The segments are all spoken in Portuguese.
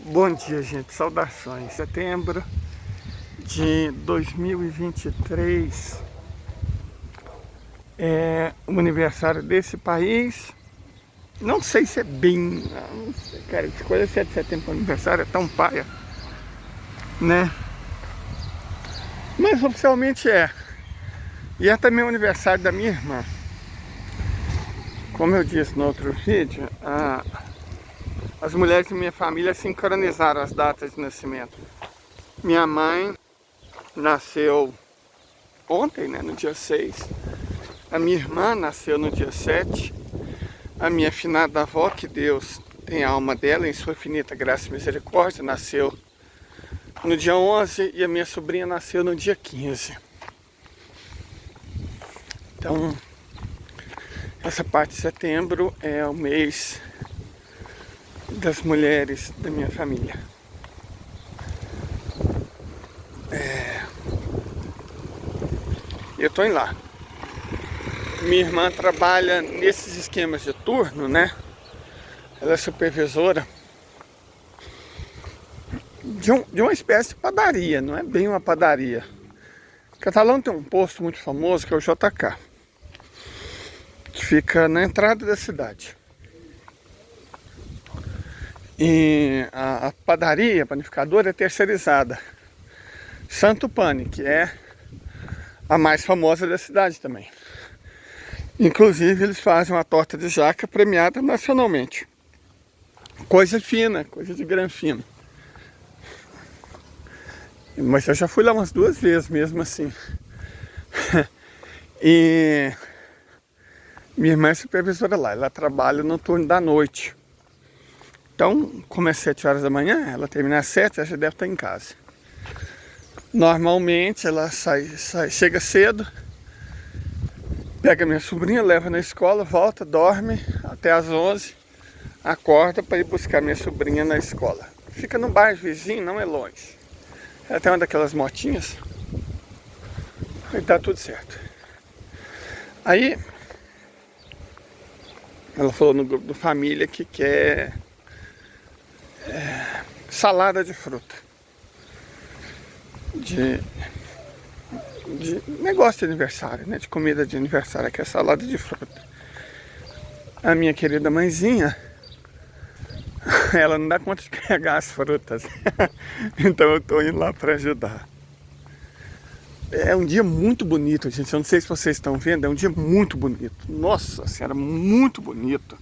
Bom dia, gente. Saudações. Setembro de 2023 é o aniversário desse país. Não sei se é bem. Não sei, cara, escolher 7 de setembro para aniversário é tão paia, né? Mas oficialmente é. E é também o aniversário da minha irmã. Como eu disse no outro vídeo, as mulheres de minha família sincronizaram as datas de nascimento. Minha mãe nasceu ontem, né, no dia 6. A minha irmã nasceu no dia 7. A minha finada avó, que Deus tem a alma dela em sua infinita graça e misericórdia, nasceu no dia 11. E a minha sobrinha nasceu no dia 15. Então, essa parte de setembro é o mês das mulheres da minha família. Eu tô indo lá. Minha irmã trabalha nesses esquemas de turno, né? Ela é supervisora de uma espécie de padaria, não é bem uma padaria. Catalão tem um posto muito famoso que é o JK, que fica na entrada da cidade. E a padaria, a panificadora é terceirizada. Santo Pane, que é a mais famosa da cidade também. Inclusive eles fazem uma torta de jaca premiada nacionalmente. Coisa fina, coisa de granfino. Mas eu já fui lá umas 2 vezes mesmo assim. E minha irmã é supervisora lá, ela trabalha no turno da noite. Então, como é 7 horas da manhã, ela termina às 7, ela já deve estar em casa. Normalmente ela chega cedo, pega minha sobrinha, leva na escola, volta, dorme até às 11, acorda para ir buscar minha sobrinha na escola. Fica no bairro vizinho, não é longe. Ela tem uma daquelas motinhas e tá tudo certo. Aí, ela falou no grupo do família que quer salada de fruta. De negócio de aniversário, né? De comida de aniversário, que é salada de fruta. A minha querida mãezinha, ela não dá conta de pegar as frutas. Então eu tô indo lá para ajudar. É um dia muito bonito, gente. Eu não sei se vocês estão vendo, é um dia muito bonito. Nossa senhora, muito bonito.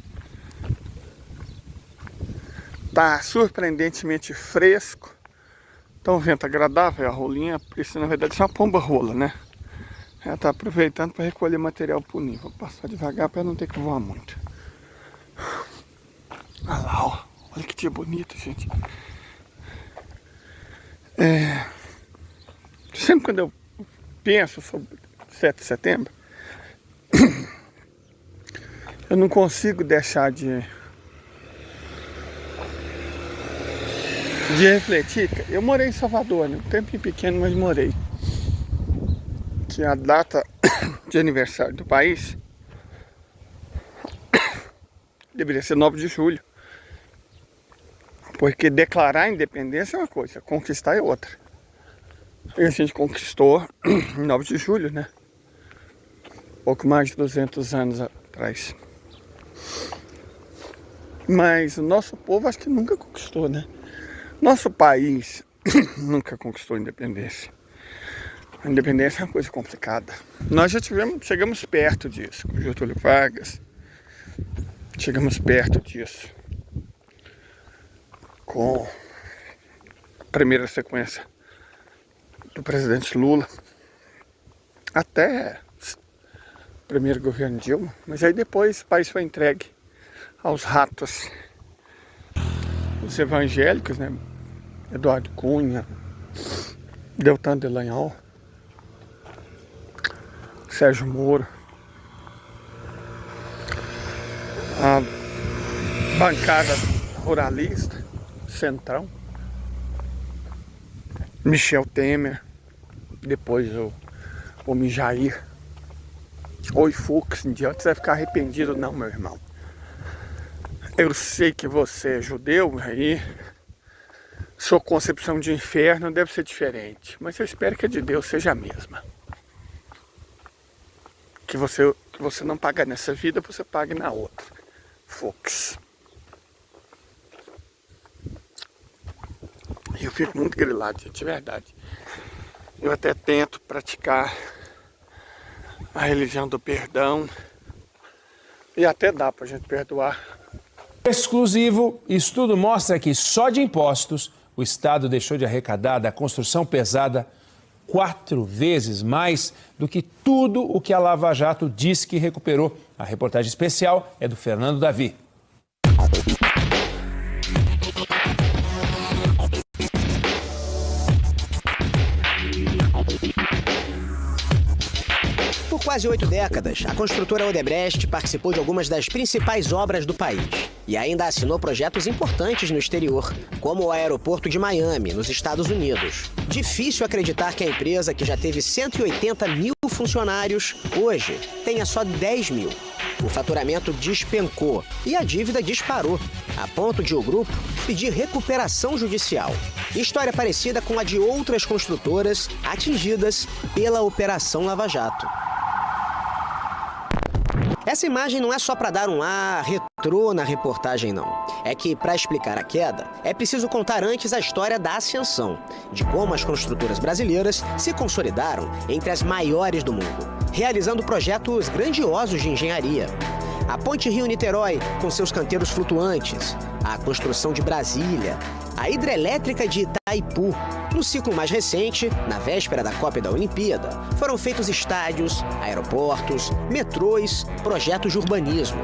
Tá surpreendentemente fresco. Tá um vento agradável, a rolinha, isso na verdade é uma pomba rola, né? Ela tá aproveitando para recolher material pro ninho. Vou passar devagar para não ter que voar muito. Olha lá, ó. Olha que dia bonito, gente. Sempre quando eu penso sobre 7 de setembro, eu não consigo deixar de refletir. Eu morei em Salvador, né? Um tempinho pequeno, mas morei. Que a data de aniversário do país deveria ser 9 de julho. Porque declarar a independência é uma coisa, conquistar é outra. E a gente conquistou em 9 de julho, né? Pouco mais de 200 anos atrás. Mas o nosso povo acho que nunca conquistou, né? Nosso país nunca conquistou a independência. A independência é uma coisa complicada. Nós já chegamos perto disso, com Getúlio Vargas. Chegamos perto disso com a primeira sequência do presidente Lula. Até o primeiro governo Dilma. Mas aí depois o país foi entregue aos ratos. Os evangélicos, né? Eduardo Cunha, Deltan Dallagnol, Sérgio Moro, a bancada ruralista, Centrão, Michel Temer, depois o Mijair, Oi Fux, em diante, você vai ficar arrependido não, meu irmão. Eu sei que você é judeu aí, sua concepção de inferno deve ser diferente, mas eu espero que a de Deus seja a mesma. Que você não paga nessa vida, você pague na outra. Fox. Eu fico muito grilado, gente, de verdade. Eu até tento praticar a religião do perdão. E até dá pra gente perdoar. Exclusivo, estudo mostra que só de impostos o Estado deixou de arrecadar da construção pesada 4 vezes mais do que tudo o que a Lava Jato diz que recuperou. A reportagem especial é do Fernando Davi. Por quase 8 décadas, a construtora Odebrecht participou de algumas das principais obras do país e ainda assinou projetos importantes no exterior, como o aeroporto de Miami, nos Estados Unidos. Difícil acreditar que a empresa, que já teve 180 mil funcionários, hoje tenha só 10 mil. O faturamento despencou e a dívida disparou, a ponto de o grupo pedir recuperação judicial. História parecida com a de outras construtoras atingidas pela Operação Lava Jato. Essa imagem não é só para dar um ar retrô na reportagem, não. É que, para explicar a queda, é preciso contar antes a história da ascensão, de como as construtoras brasileiras se consolidaram entre as maiores do mundo, realizando projetos grandiosos de engenharia. A Ponte Rio-Niterói, com seus canteiros flutuantes, a construção de Brasília, a hidrelétrica de Itaipu. No ciclo mais recente, na véspera da Copa e da Olimpíada, foram feitos estádios, aeroportos, metrôs, projetos de urbanismo.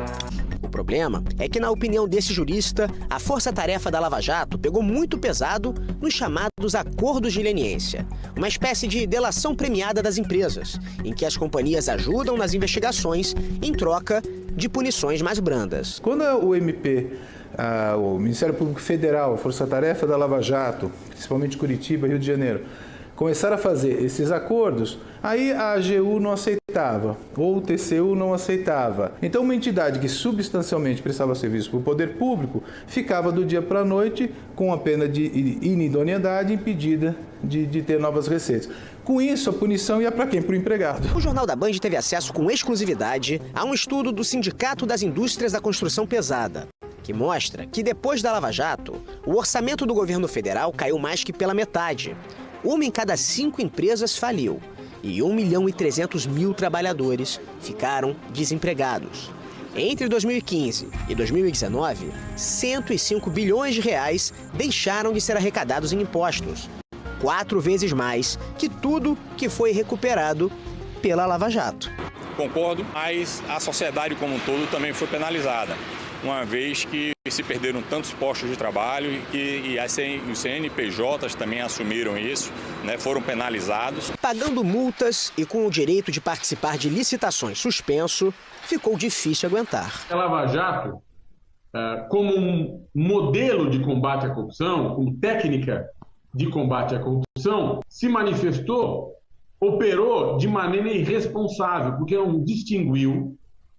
O problema é que, na opinião desse jurista, a força-tarefa da Lava Jato pegou muito pesado nos chamados acordos de leniência, uma espécie de delação premiada das empresas, em que as companhias ajudam nas investigações em troca de punições mais brandas. Quando o MP, o Ministério Público Federal, a Força-Tarefa da Lava Jato, principalmente Curitiba, Rio de Janeiro, começaram a fazer esses acordos, aí a AGU não aceitava, ou o TCU não aceitava. Então, uma entidade que substancialmente prestava serviço para o poder público ficava do dia para a noite com a pena de inidoneidade impedida de ter novas receitas. Com isso, a punição ia para quem? Para o empregado. O Jornal da Band teve acesso com exclusividade a um estudo do Sindicato das Indústrias da Construção Pesada, que mostra que depois da Lava Jato, o orçamento do governo federal caiu mais que pela metade. 1 em cada 5 empresas faliu e 1.300.000 trabalhadores ficaram desempregados. Entre 2015 e 2019, 105 bilhões de reais deixaram de ser arrecadados em impostos, 4 vezes mais que tudo que foi recuperado pela Lava Jato. Concordo, mas a sociedade como um todo também foi penalizada, uma vez que se perderam tantos postos de trabalho e os CNPJs também assumiram isso, né, foram penalizados. Pagando multas e com o direito de participar de licitações suspenso, ficou difícil aguentar. A Lava Jato, como um modelo de combate à corrupção, como técnica de combate à corrupção, se manifestou, operou de maneira irresponsável, porque não distinguiu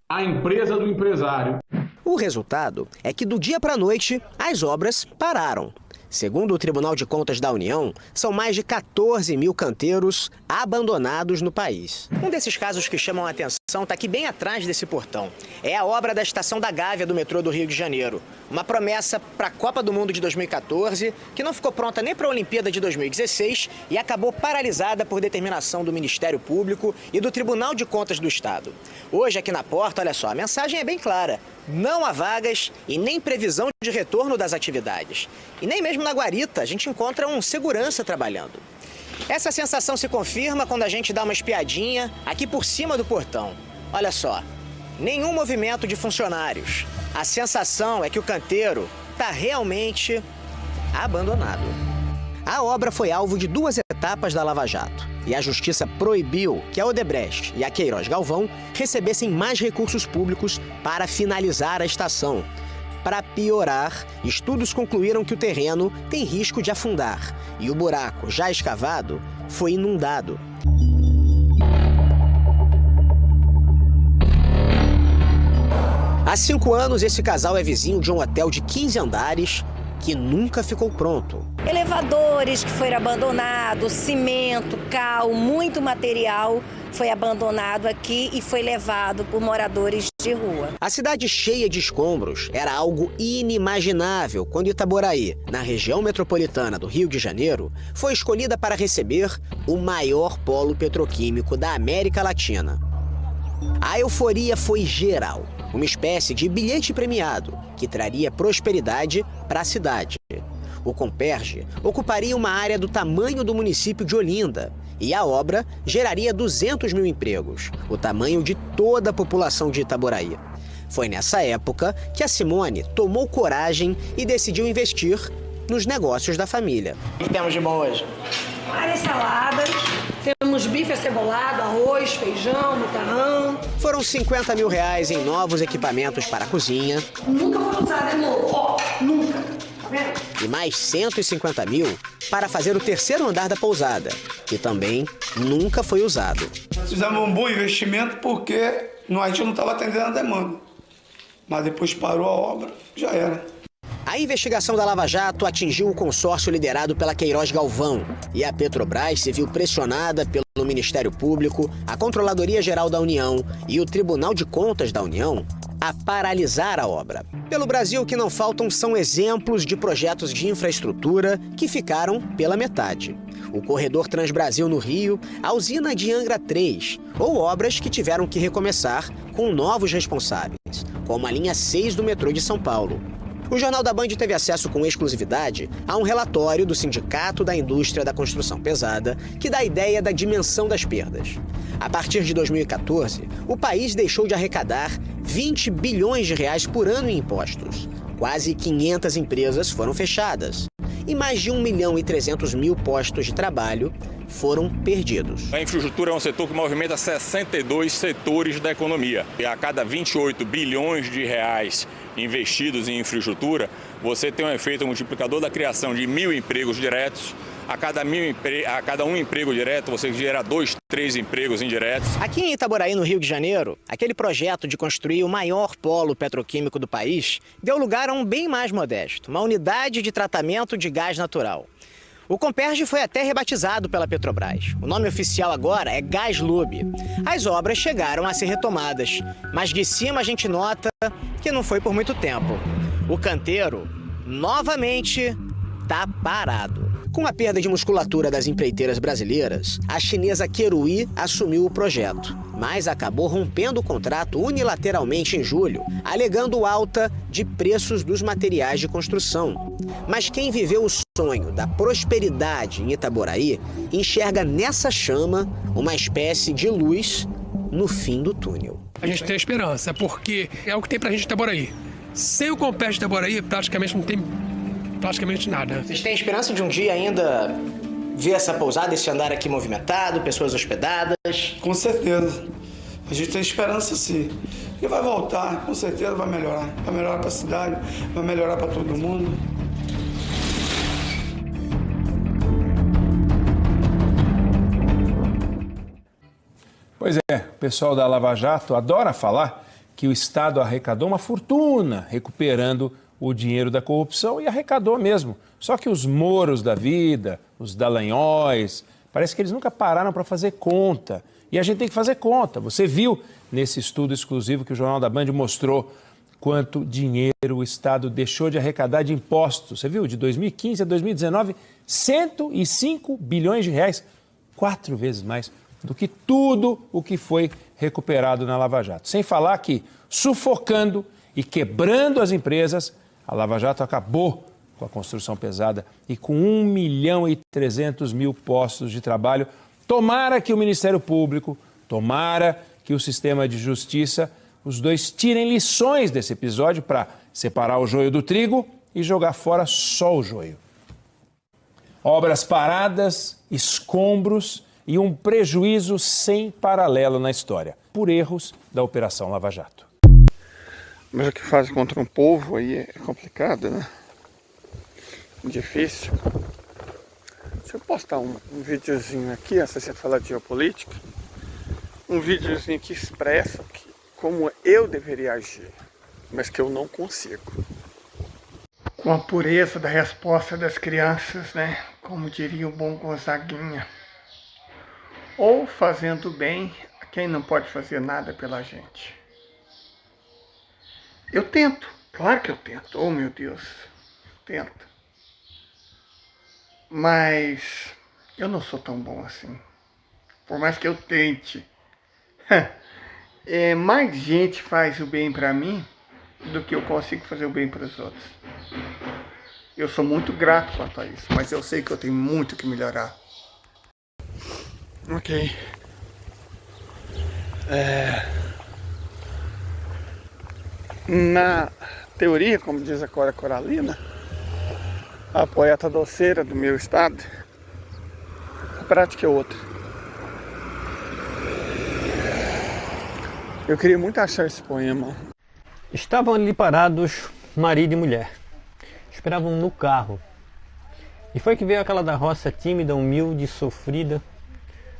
a empresa do empresário. O resultado é que do dia para a noite, as obras pararam. Segundo o Tribunal de Contas da União, são mais de 14 mil canteiros abandonados no país. Um desses casos que chamam a atenção está aqui bem atrás desse portão. É a obra da Estação da Gávea do metrô do Rio de Janeiro. Uma promessa para a Copa do Mundo de 2014, que não ficou pronta nem para a Olimpíada de 2016 e acabou paralisada por determinação do Ministério Público e do Tribunal de Contas do Estado. Hoje, aqui na porta, olha só, a mensagem é bem clara. Não há vagas e nem previsão de retorno das atividades. E nem mesmo na guarita a gente encontra um segurança trabalhando. Essa sensação se confirma quando a gente dá uma espiadinha aqui por cima do portão. Olha só, nenhum movimento de funcionários. A sensação é que o canteiro está realmente abandonado. A obra foi alvo de 2 etapas da Lava Jato e a Justiça proibiu que a Odebrecht e a Queiroz Galvão recebessem mais recursos públicos para finalizar a estação. Para piorar, estudos concluíram que o terreno tem risco de afundar e o buraco já escavado foi inundado. Há 5 anos, esse casal é vizinho de um hotel de 15 andares que nunca ficou pronto. Elevadores que foram abandonados, cimento, cal, muito material foi abandonado aqui e foi levado por moradores de rua. A cidade cheia de escombros era algo inimaginável quando Itaboraí, na região metropolitana do Rio de Janeiro, foi escolhida para receber o maior polo petroquímico da América Latina. A euforia foi geral, uma espécie de bilhete premiado que traria prosperidade para a cidade. O Comperj ocuparia uma área do tamanho do município de Olinda e a obra geraria 200 mil empregos, o tamanho de toda a população de Itaboraí. Foi nessa época que a Simone tomou coragem e decidiu investir nos negócios da família. O que temos de bom hoje? Várias saladas, temos bife acebolado, arroz, feijão, macarrão. Foram 50 mil reais em novos equipamentos para a cozinha. Nunca foi usado de novo, ó, nunca. E mais 150 mil para fazer o terceiro andar da pousada, que também nunca foi usado. Fizemos um bom investimento porque a gente não estava atendendo a demanda. Mas depois parou a obra, já era. A investigação da Lava Jato atingiu o consórcio liderado pela Queiroz Galvão e a Petrobras se viu pressionada pelo Ministério Público, a Controladoria Geral da União e o Tribunal de Contas da União a paralisar a obra. Pelo Brasil, o que não faltam são exemplos de projetos de infraestrutura que ficaram pela metade. O Corredor Transbrasil no Rio, a usina de Angra 3, ou obras que tiveram que recomeçar com novos responsáveis, como a linha 6 do metrô de São Paulo. O Jornal da Band teve acesso com exclusividade a um relatório do Sindicato da Indústria da Construção Pesada que dá a ideia da dimensão das perdas. A partir de 2014, o país deixou de arrecadar 20 bilhões de reais por ano em impostos. Quase 500 empresas foram fechadas e mais de 1.300.000 postos de trabalho foram perdidos. A infraestrutura é um setor que movimenta 62 setores da economia. E a cada 28 bilhões de reais investidos em infraestrutura, você tem um efeito multiplicador da criação de 1.000 empregos diretos. A cada um emprego direto, você gera 2, 3 empregos indiretos. Aqui em Itaboraí, no Rio de Janeiro, aquele projeto de construir o maior polo petroquímico do país deu lugar a um bem mais modesto, uma unidade de tratamento de gás natural. O Comperj foi até rebatizado pela Petrobras. O nome oficial agora é GasLub. As obras chegaram a ser retomadas, mas de cima a gente nota que não foi por muito tempo. O canteiro, novamente, está parado. Com a perda de musculatura das empreiteiras brasileiras, a chinesa Keruí assumiu o projeto, mas acabou rompendo o contrato unilateralmente em julho, alegando alta de preços dos materiais de construção. Mas quem viveu o sonho da prosperidade em Itaboraí enxerga nessa chama uma espécie de luz no fim do túnel. A gente tem esperança, porque é o que tem pra gente em Itaboraí. Sem o Comperj de Itaboraí, praticamente não tem nada. Vocês têm esperança de um dia ainda ver essa pousada, esse andar aqui movimentado, pessoas hospedadas? Com certeza. A gente tem esperança sim. E vai voltar, com certeza vai melhorar. Vai melhorar para a cidade, vai melhorar para todo mundo. Pois é, o pessoal da Lava Jato adora falar que o Estado arrecadou uma fortuna recuperando o dinheiro da corrupção e arrecadou mesmo. Só que os Moros da vida, os Dallagnóis, parece que eles nunca pararam para fazer conta. E a gente tem que fazer conta. Você viu nesse estudo exclusivo que o Jornal da Band mostrou quanto dinheiro o Estado deixou de arrecadar de impostos. Você viu? De 2015 a 2019, 105 bilhões de reais. 4 vezes mais do que tudo o que foi recuperado na Lava Jato. Sem falar que, sufocando e quebrando as empresas, a Lava Jato acabou com a construção pesada e com 1.300.000 postos de trabalho. Tomara que o Ministério Público, tomara que o sistema de justiça, os dois tirem lições desse episódio para separar o joio do trigo e jogar fora só o joio. Obras paradas, escombros e um prejuízo sem paralelo na história, por erros da Operação Lava Jato. Mas o que faz contra um povo aí é complicado, né? Difícil. Deixa eu postar um videozinho aqui, se você falar de geopolítica. Um videozinho que expressa como eu deveria agir, mas que eu não consigo. com a pureza da resposta das crianças, né? Como diria o bom Gonzaguinha. Ou fazendo bem a quem não pode fazer nada pela gente. Eu tento, claro que eu tento. Oh, meu Deus, eu tento. Mas eu não sou tão bom assim. Por mais que eu tente. Mais gente faz o bem pra mim do que eu consigo fazer o bem para os outros. Eu sou muito grato quanto a isso, mas eu sei que eu tenho muito que melhorar. Ok. Na teoria, como diz a Cora Coralina, a poeta doceira do meu estado, a prática é outra. Eu queria muito achar esse poema. Estavam ali parados marido e mulher. Esperavam no carro. E foi que veio aquela da roça tímida, humilde, sofrida.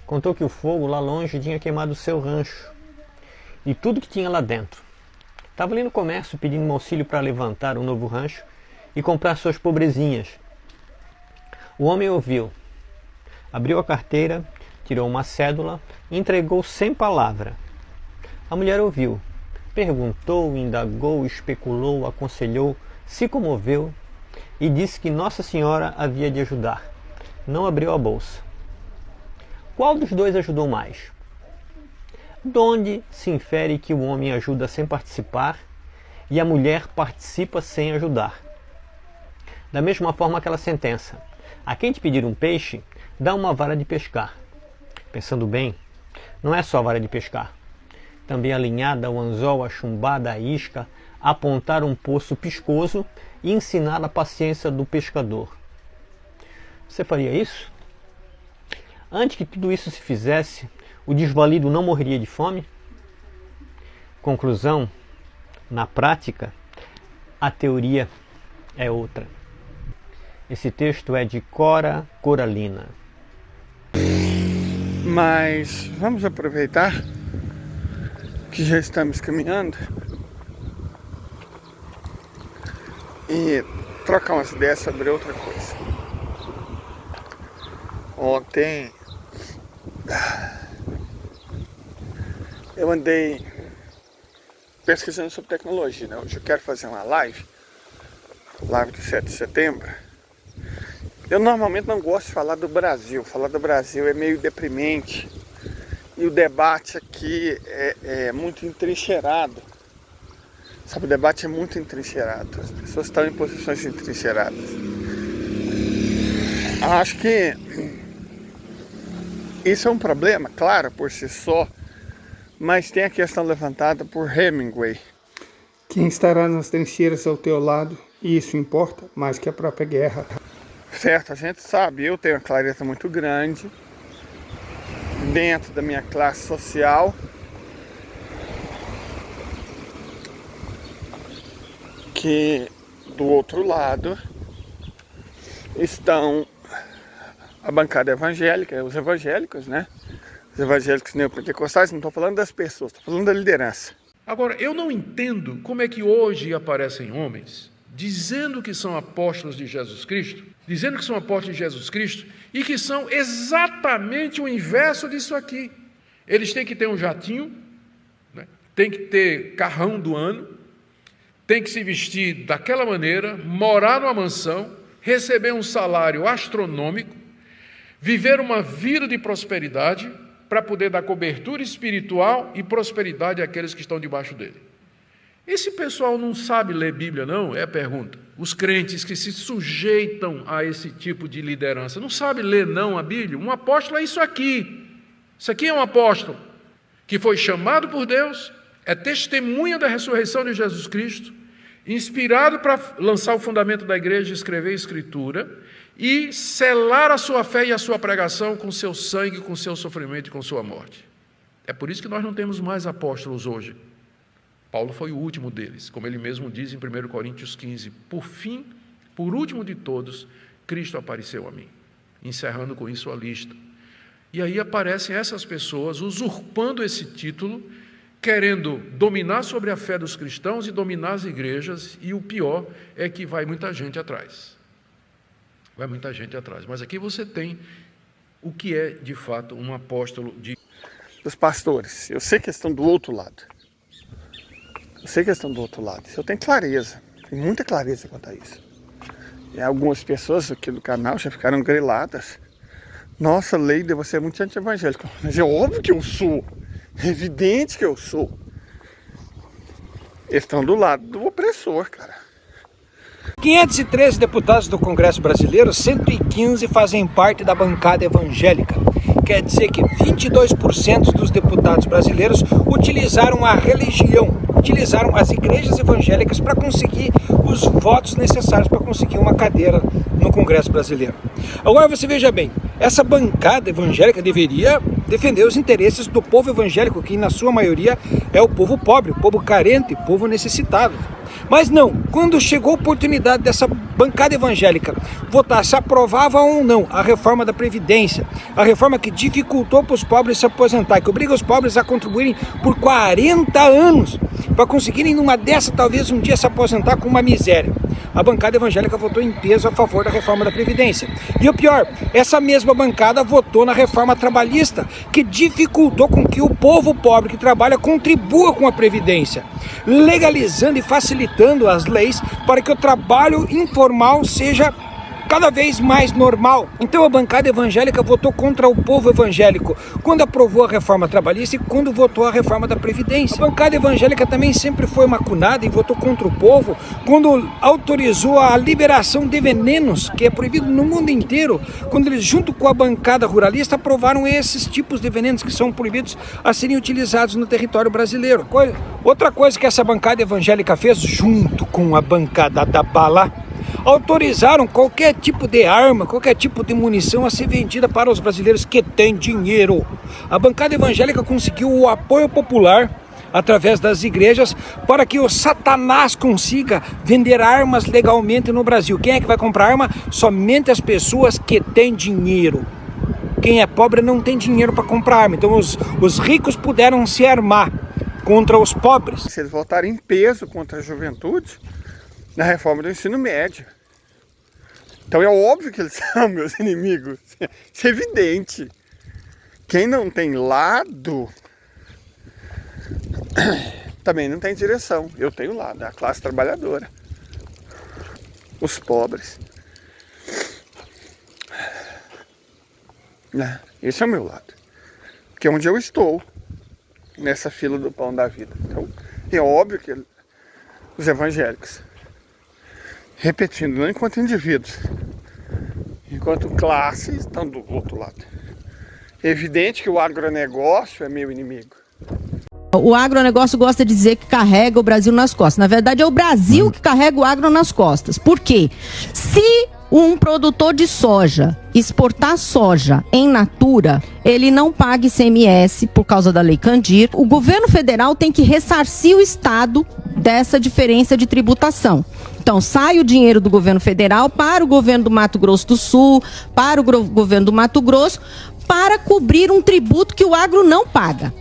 Contou que o fogo lá longe tinha queimado o seu rancho e tudo que tinha lá dentro. Estava ali no comércio pedindo um auxílio para levantar um novo rancho e comprar suas pobrezinhas. O homem ouviu, abriu a carteira, tirou uma cédula e entregou sem palavra. A mulher ouviu, perguntou, indagou, especulou, aconselhou, se comoveu e disse que Nossa Senhora havia de ajudar. Não abriu a bolsa. Qual dos dois ajudou mais? Donde se infere que o homem ajuda sem participar e a mulher participa sem ajudar? Da mesma forma aquela sentença: a quem te pedir um peixe, dá uma vara de pescar. Pensando bem, não é só a vara de pescar. Também a linhada, o anzol, a chumbada, a isca, apontar um poço piscoso e ensinar a paciência do pescador. Você faria isso? Antes que tudo isso se fizesse, o desvalido não morreria de fome? Conclusão: na prática, a teoria é outra. Esse texto é de Cora Coralina. Mas vamos aproveitar que já estamos caminhando e trocar umas ideias sobre outra coisa. Ontem eu andei pesquisando sobre tecnologia, né? Hoje eu quero fazer uma live do 7 de setembro. Eu normalmente não gosto de falar do Brasil. Falar do Brasil é meio deprimente. E o debate aqui é muito entrincheirado. Sabe, o debate é muito entrincheirado. As pessoas estão em posições entrincheiradas. Acho que isso é um problema, claro, por si só. Mas tem a questão levantada por Hemingway. Quem estará nas trincheiras ao teu lado, e isso importa mais que a própria guerra. Certo, a gente sabe, eu tenho uma clareza muito grande dentro da minha classe social, que do outro lado estão a bancada evangélica, os evangélicos, né? Os evangélicos neopentecostais, não estou falando das pessoas, estou falando da liderança. Agora, eu não entendo como é que hoje aparecem homens dizendo que são apóstolos de Jesus Cristo, e que são exatamente o inverso disso aqui. Eles têm que ter um jatinho, né? Tem que ter carrão do ano, tem que se vestir daquela maneira, morar numa mansão, receber um salário astronômico, viver uma vida de prosperidade para poder dar cobertura espiritual e prosperidade àqueles que estão debaixo dele. Esse pessoal não sabe ler Bíblia, não? É a pergunta. Os crentes que se sujeitam a esse tipo de liderança, não sabe ler, não, a Bíblia? Um apóstolo é isso aqui. Isso aqui é um apóstolo que foi chamado por Deus, é testemunha da ressurreição de Jesus Cristo, inspirado para lançar o fundamento da igreja, escrever a Escritura e selar a sua fé e a sua pregação com seu sangue, com seu sofrimento e com sua morte. É por isso que nós não temos mais apóstolos hoje. Paulo foi o último deles, como ele mesmo diz em 1 Coríntios 15, por fim, por último de todos, Cristo apareceu a mim, encerrando com isso a lista. E aí aparecem essas pessoas usurpando esse título querendo dominar sobre a fé dos cristãos e dominar as igrejas, e o pior é que vai muita gente atrás. Vai muita gente atrás. Mas aqui você tem o que é, de fato, um apóstolo dos pastores. Eu sei que estão do outro lado. Eu sei que estão do outro lado. Eu tenho clareza, tenho muita clareza quanto a isso. E algumas pessoas aqui do canal já ficaram griladas. Nossa, Leida, você é muito anti-evangélico. Mas é óbvio que eu sou. É evidente que eu sou. Eles estão do lado do opressor, cara. 513 deputados do Congresso Brasileiro, 115 fazem parte da bancada evangélica. Quer dizer que 22% dos deputados brasileiros utilizaram a religião, utilizaram as igrejas evangélicas para conseguir os votos necessários para conseguir uma cadeira no Congresso Brasileiro. Agora você veja bem, essa bancada evangélica deveria defender os interesses do povo evangélico, que na sua maioria é o povo pobre, o povo carente, o povo necessitado. Mas não, quando chegou a oportunidade dessa bancada evangélica votar se aprovava ou não a reforma da Previdência, a reforma que dificultou para os pobres se aposentar, que obriga os pobres a contribuírem por 40 anos para conseguirem numa dessa talvez um dia se aposentar com uma miséria. A bancada evangélica votou em peso a favor da reforma da Previdência. E o pior, essa mesma bancada votou na reforma trabalhista, que dificultou com que o povo pobre que trabalha contribua com a Previdência, legalizando e facilitando as leis para que o trabalho informal seja cada vez mais normal. Então a bancada evangélica votou contra o povo evangélico quando aprovou a reforma trabalhista e quando votou a reforma da Previdência. A bancada evangélica também sempre foi macunada e votou contra o povo quando autorizou a liberação de venenos, que é proibido no mundo inteiro, quando eles, junto com a bancada ruralista, aprovaram esses tipos de venenos que são proibidos a serem utilizados no território brasileiro. Outra coisa que essa bancada evangélica fez, junto com a bancada da bala, autorizaram qualquer tipo de arma, qualquer tipo de munição a ser vendida para os brasileiros que têm dinheiro. A bancada evangélica conseguiu o apoio popular através das igrejas para que o Satanás consiga vender armas legalmente no Brasil. Quem é que vai comprar arma? Somente as pessoas que têm dinheiro. Quem é pobre não tem dinheiro para comprar arma. Então os ricos puderam se armar contra os pobres. Se eles votarem em peso contra a juventude na reforma do ensino médio. Então é óbvio que eles são meus inimigos. Isso é evidente. Quem não tem lado também não tem direção. Eu tenho lado, a classe trabalhadora. Os pobres. Esse é o meu lado. Que é onde eu estou. Nessa fila do pão da vida. Então é óbvio que os evangélicos, repetindo, não enquanto indivíduos, enquanto classe, estão do outro lado. É evidente que o agronegócio é meu inimigo. O agronegócio gosta de dizer que carrega o Brasil nas costas. Na verdade, é o Brasil que carrega o agro nas costas. Por quê? Se um produtor de soja exportar soja em natura, ele não paga ICMS por causa da Lei Candir. O governo federal tem que ressarcir o Estado dessa diferença de tributação. Então, sai o dinheiro do governo federal para o governo do Mato Grosso do Sul, para o governo do Mato Grosso, para cobrir um tributo que o agro não paga,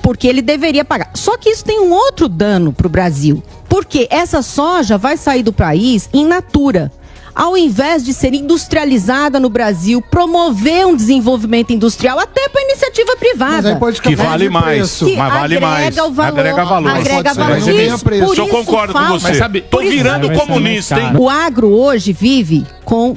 porque ele deveria pagar. Só que isso tem um outro dano para o Brasil, porque essa soja vai sair do país in natura. Ao invés de ser industrializada no Brasil, promover um desenvolvimento industrial até para iniciativa privada. Mas aí pode ficar que vale mais, que mas vale mais. Agrega valor. Agrega valor. Eu concordo com você. Estou virando comunista, hein? O agro hoje vive com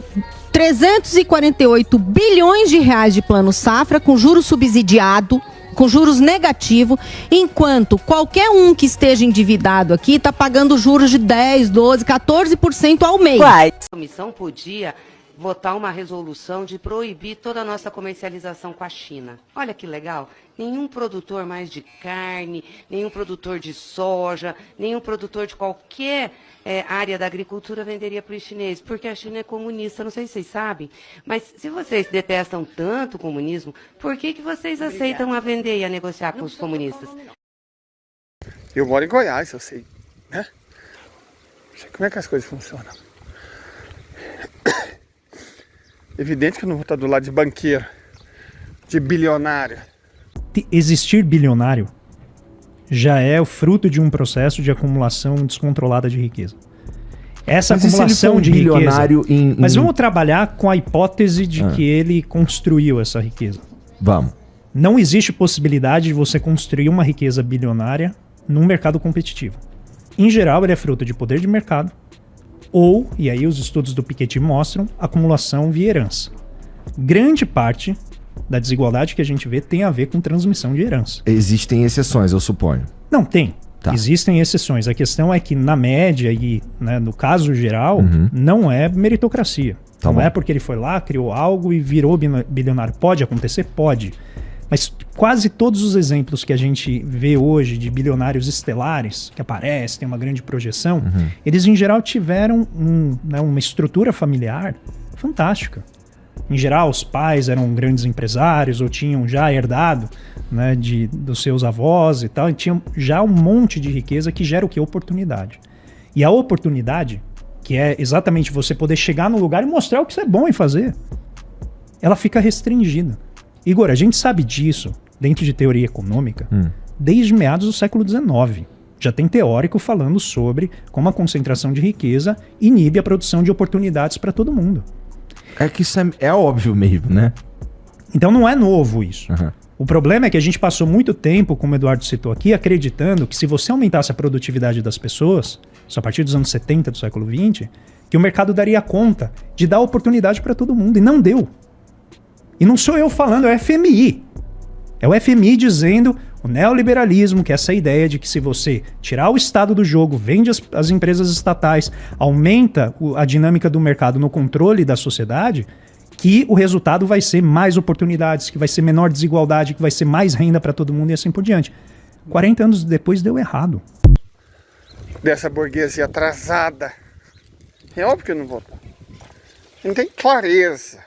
348 bilhões de reais de plano safra, com juros subsidiado, com juros negativos, enquanto qualquer um que esteja endividado aqui está pagando juros de 10, 12, 14% ao mês. A comissão podia votar uma resolução de proibir toda a nossa comercialização com a China. Olha que legal. Nenhum produtor mais de carne, nenhum produtor de soja, nenhum produtor de qualquer área da agricultura venderia para os chineses, porque a China é comunista, não sei se vocês sabem, mas se vocês detestam tanto o comunismo, por que vocês aceitam a vender e a negociar com os comunistas? Eu moro em Goiás, eu sei, né? Sei como é que as coisas funcionam. Evidente que eu não vou estar do lado de banqueiro, de bilionário. Existir bilionário já é o fruto de um processo de acumulação descontrolada de riqueza. Essa mas acumulação de bilionário riqueza... Mas vamos trabalhar com a hipótese de que ele construiu essa riqueza. Vamos. Não existe possibilidade de você construir uma riqueza bilionária num mercado competitivo. Em geral, ele é fruto de poder de mercado ou, e aí os estudos do Piketty mostram, acumulação via herança. Grande parte da desigualdade que a gente vê tem a ver com transmissão de herança. Existem exceções, eu suponho. Não, tem. Tá. Existem exceções. A questão é que, na média e no caso geral, não é meritocracia. Tá não bom. é porque ele foi lá, criou algo e virou bilionário. Pode acontecer? Pode. Mas quase todos os exemplos que a gente vê hoje de bilionários estelares, que aparecem, tem uma grande projeção, eles em geral tiveram uma estrutura familiar fantástica. Em geral, os pais eram grandes empresários ou tinham já herdado dos seus avós e tal, e tinham já um monte de riqueza que gera o quê? Oportunidade. E a oportunidade, que é exatamente você poder chegar no lugar e mostrar o que você é bom em fazer, ela fica restringida. Igor, a gente sabe disso, dentro de teoria econômica, desde meados do século XIX. Já tem teórico falando sobre como a concentração de riqueza inibe a produção de oportunidades para todo mundo. É que isso é óbvio mesmo, né? Então não é novo isso. O problema é que a gente passou muito tempo, como o Eduardo citou aqui, acreditando que se você aumentasse a produtividade das pessoas, só a partir dos anos 70 do século XX, que o mercado daria conta de dar oportunidade para todo mundo. E não deu. E não sou eu falando, é o FMI. É o FMI dizendo o neoliberalismo, que é essa ideia de que se você tirar o Estado do jogo, vende as empresas estatais, aumenta a dinâmica do mercado no controle da sociedade, que o resultado vai ser mais oportunidades, que vai ser menor desigualdade, que vai ser mais renda para todo mundo e assim por diante. 40 anos depois deu errado. Dessa burguesia atrasada. É óbvio que eu não vou votar. Não tem clareza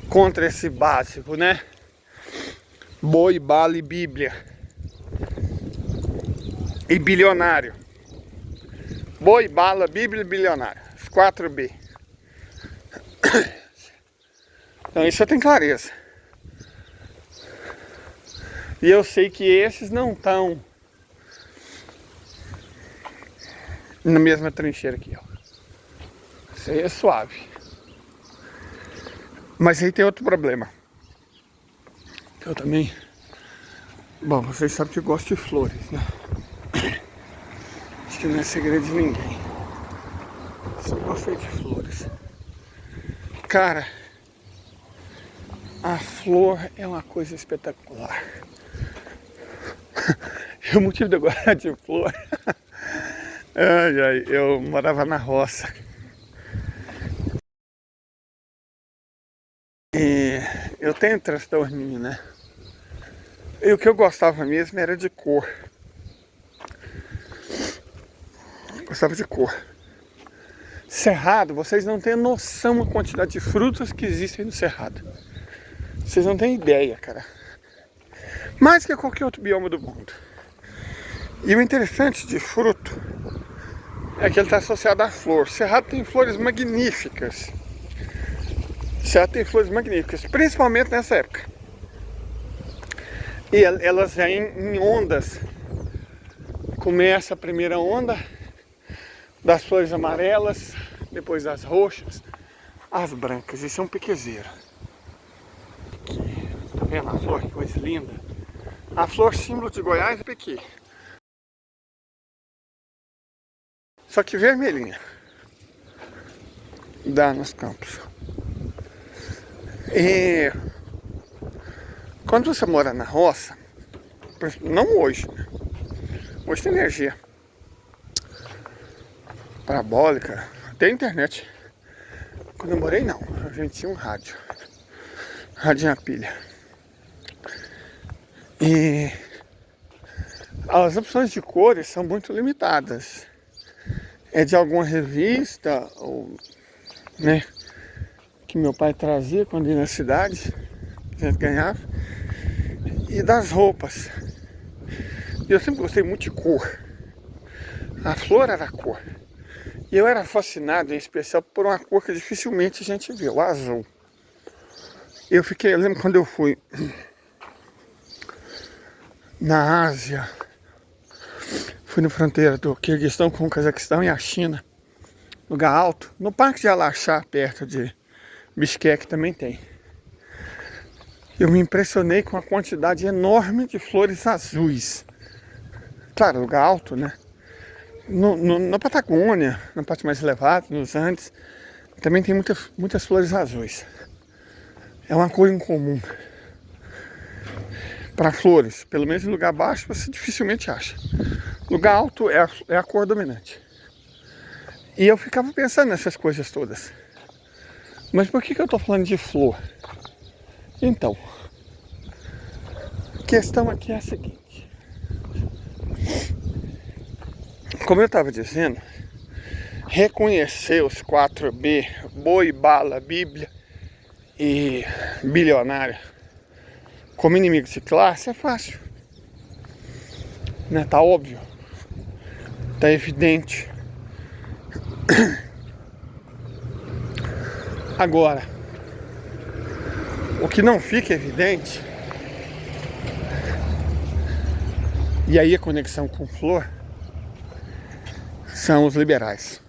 contra esse básico, né? Boi, bala e Bíblia. E bilionário. Boi, bala, Bíblia e bilionário. Os 4B. Então isso eu tenho clareza. E eu sei que esses não estão na mesma trincheira que eu. Isso aí é suave. Mas aí tem outro problema. Eu também... Bom, vocês sabem que eu gosto de flores, né? Acho que não é segredo de ninguém. Só gostei de flores. Cara, a flor é uma coisa espetacular. E o motivo de eu gostar de flor... eu morava na roça. E eu tenho transtorninho, né? E o que eu gostava mesmo era de cor. Gostava de cor. Cerrado, vocês não têm noção da quantidade de frutas que existem no Cerrado. Vocês não têm ideia, cara. Mais que qualquer outro bioma do mundo. E o interessante de fruto é que ele está associado à flor. Cerrado tem flores magníficas. Cerrado tem flores magníficas, principalmente nessa época. E elas vêm em ondas. Começa a primeira onda das flores amarelas, depois das roxas, as brancas. Isso é um piquezeiro. Aqui, tá vendo a flor? Que coisa linda. A flor símbolo de Goiás é piqui. Só que vermelhinha. Dá nos campos. E quando você mora na roça, não hoje, né? Hoje tem energia parabólica, tem internet. Quando eu morei não, a gente tinha um rádio a pilha. E as opções de cores são muito limitadas. É de alguma revista, ou, né, que meu pai trazia quando ia na cidade, a gente ganhava, e das roupas. E eu sempre gostei muito de cor. A flor era a cor. E eu era fascinado, em especial, por uma cor que dificilmente a gente vê, o azul. Eu lembro quando eu fui na Ásia, Fui na fronteira do Quirguistão com o Cazaquistão e a China. Lugar alto. No Parque de Alaxá, perto de Bishkek, também tem. Eu me impressionei com a quantidade enorme de flores azuis. Claro, lugar alto, né? Na Patagônia, na parte mais elevada, nos Andes, também tem muitas flores azuis. É uma cor incomum. Para flores, pelo menos em lugar baixo, você dificilmente acha. Lugar alto é a cor dominante. E eu ficava pensando nessas coisas todas. Mas por que eu estou falando de flor? Então, a questão aqui é a seguinte. Como eu estava dizendo, reconhecer os 4B, boi, bala, Bíblia e bilionário, como inimigos de classe é fácil. Né? Tá óbvio. Tá evidente. Agora, o que não fica evidente, e aí a conexão com flor, são os liberais.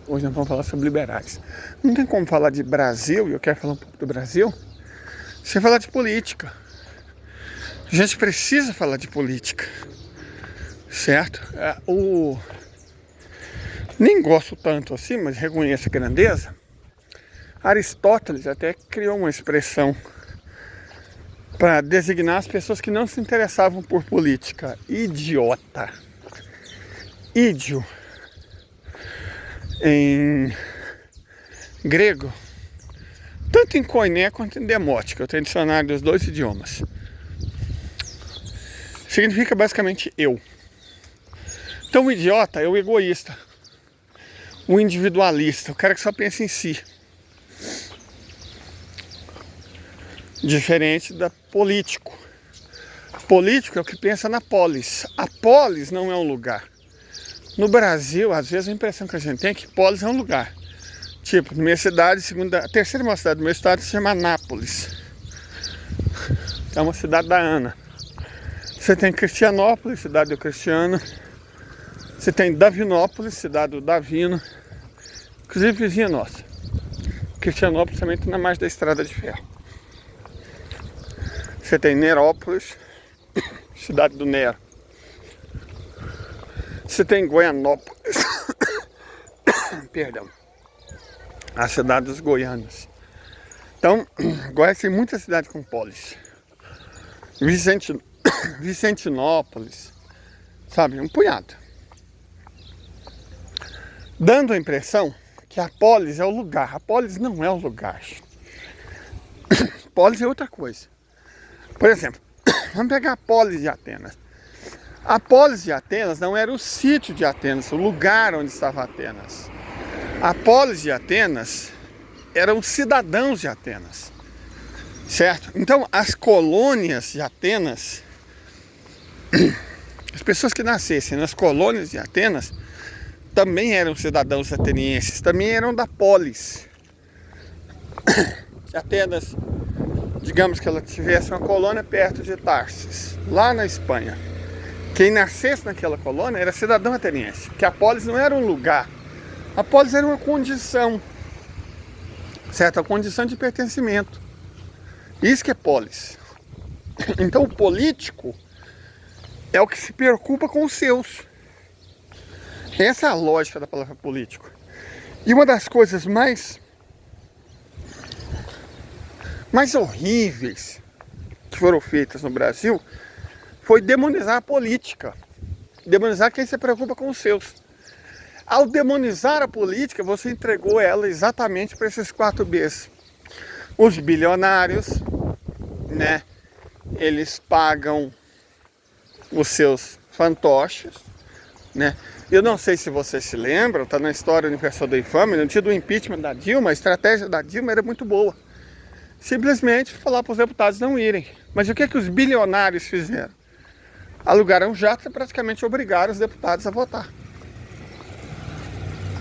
Hoje nós vamos falar sobre liberais. Não tem como falar de Brasil, e eu quero falar um pouco do Brasil, sem falar de política. A gente precisa falar de política, certo? Nem gosto tanto assim, mas reconheço a grandeza. Aristóteles até criou uma expressão para designar as pessoas que não se interessavam por política. Idiota. Ídio, em grego, tanto em koiné quanto em demótica. Eu tenho dicionário dos dois idiomas. Significa basicamente eu. Então o idiota é o egoísta, o individualista, o cara que só pensa em si. Diferente da político. Político é o que pensa na polis. A polis não é um lugar. No Brasil, às vezes a impressão que a gente tem é que polis é um lugar. Tipo, na minha cidade, a terceira maior cidade do meu estado se chama Anápolis. É uma cidade da Ana. Você tem Cristianópolis, cidade do Cristiano. Você tem Davinópolis, cidade do Davino. Inclusive vizinha nossa. Cristianópolis também está na margem da Estrada de Ferro. Você tem Nerópolis, cidade do Nero. Você tem Goianópolis, perdão, a cidade dos goianos. Então, Goiás tem muita cidade com polis. Vicentinópolis, sabe, um punhado. Dando a impressão que a polis é o lugar. A polis não é o lugar. Polis é outra coisa. Por exemplo, vamos pegar a polis de Atenas. A polis de Atenas não era o sítio de Atenas, o lugar onde estava Atenas. A polis de Atenas eram os cidadãos de Atenas, certo? Então, as colônias de Atenas, as pessoas que nascessem nas colônias de Atenas, também eram cidadãos atenienses, também eram da polis. Atenas, digamos que ela tivesse uma colônia perto de Tarsis, lá na Espanha. Quem nascesse naquela colônia era cidadão ateniense, porque a polis não era um lugar. A polis era uma condição, certo? A condição de pertencimento. Isso que é polis. Então o político é o que se preocupa com os seus. Essa é a lógica da palavra político. E uma das coisas mais horríveis que foram feitas no Brasil foi demonizar a política. Demonizar quem se preocupa com os seus. Ao demonizar a política, você entregou ela exatamente para esses 4Bs. Os bilionários, né? Eles pagam os seus fantoches, né? Eu não sei se vocês se lembram, está na história universal do infame, no dia do impeachment da Dilma, a estratégia da Dilma era muito boa. Simplesmente falar para os deputados não irem. Mas o que os bilionários fizeram? Alugaram jatos e praticamente obrigaram os deputados a votar.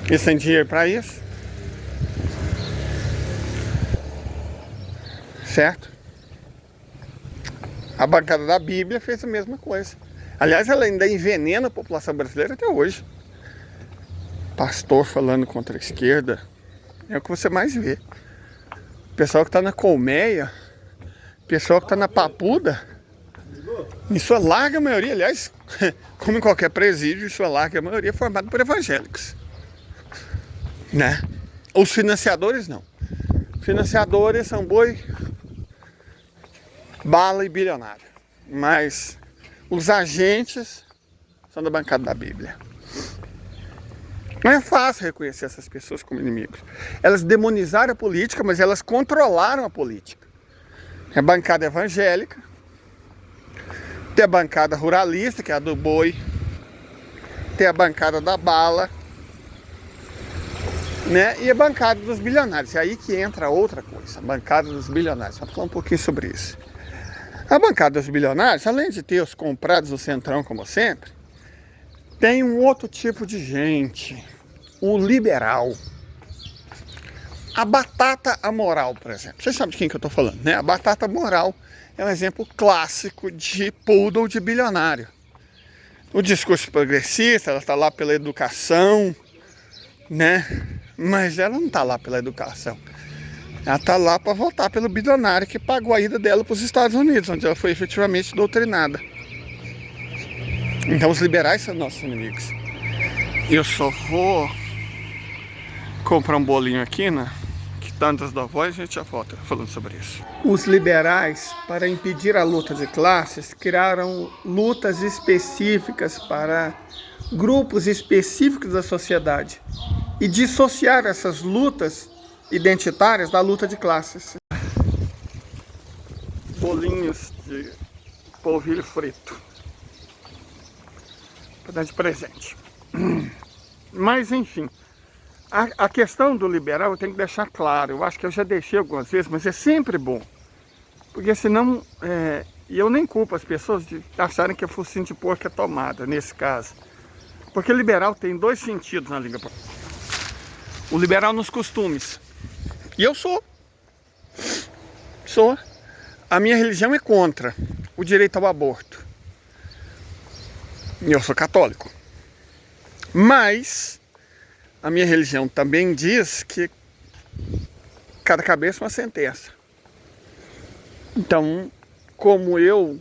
Eles têm dinheiro para isso? Certo? A bancada da Bíblia fez a mesma coisa. Aliás, ela ainda envenena a população brasileira até hoje. Pastor falando contra a esquerda, é o que você mais vê. Pessoal que está na colmeia, pessoal que está na papuda, em sua larga maioria, aliás, como em qualquer presídio, em sua larga maioria é formado por evangélicos, né? Os financiadores não. Financiadores são boi, bala e bilionário. Mas os agentes são da bancada da Bíblia. Não é fácil reconhecer essas pessoas como inimigos. Elas demonizaram a política, mas elas controlaram a política. É a bancada evangélica, tem a bancada ruralista, que é a do boi, tem a bancada da bala, né? E a bancada dos bilionários. É aí que entra outra coisa, a bancada dos bilionários. Vamos falar um pouquinho sobre isso. A bancada dos bilionários, além de ter os comprados do Centrão, como sempre, tem um outro tipo de gente, o liberal. A batata amoral, por exemplo. Vocês sabem de quem que eu estou falando, né? A batata amoral é um exemplo clássico de poodle de bilionário. O discurso progressista, ela está lá pela educação, né? Mas ela não está lá pela educação. Ela está lá para votar pelo bilionário que pagou a ida dela para os Estados Unidos, onde ela foi efetivamente doutrinada. Então os liberais são nossos inimigos. Eu só vou comprar um bolinho aqui, né? Que tantas da voz, a gente já volta falando sobre isso. Os liberais, para impedir a luta de classes, criaram lutas específicas para grupos específicos da sociedade e dissociar essas lutas identitárias da luta de classes. Bolinhos de polvilho frito para dar de presente. Mas enfim, a questão do liberal eu tenho que deixar claro. Eu acho que eu já deixei algumas vezes, mas é sempre bom, porque senão e eu nem culpo as pessoas de acharem que é focinho de porco é tomada nesse caso, porque liberal tem dois sentidos na língua. O liberal nos costumes. E eu sou. A minha religião é contra o direito ao aborto. E eu sou católico. Mas a minha religião também diz que cada cabeça é uma sentença. Então, como eu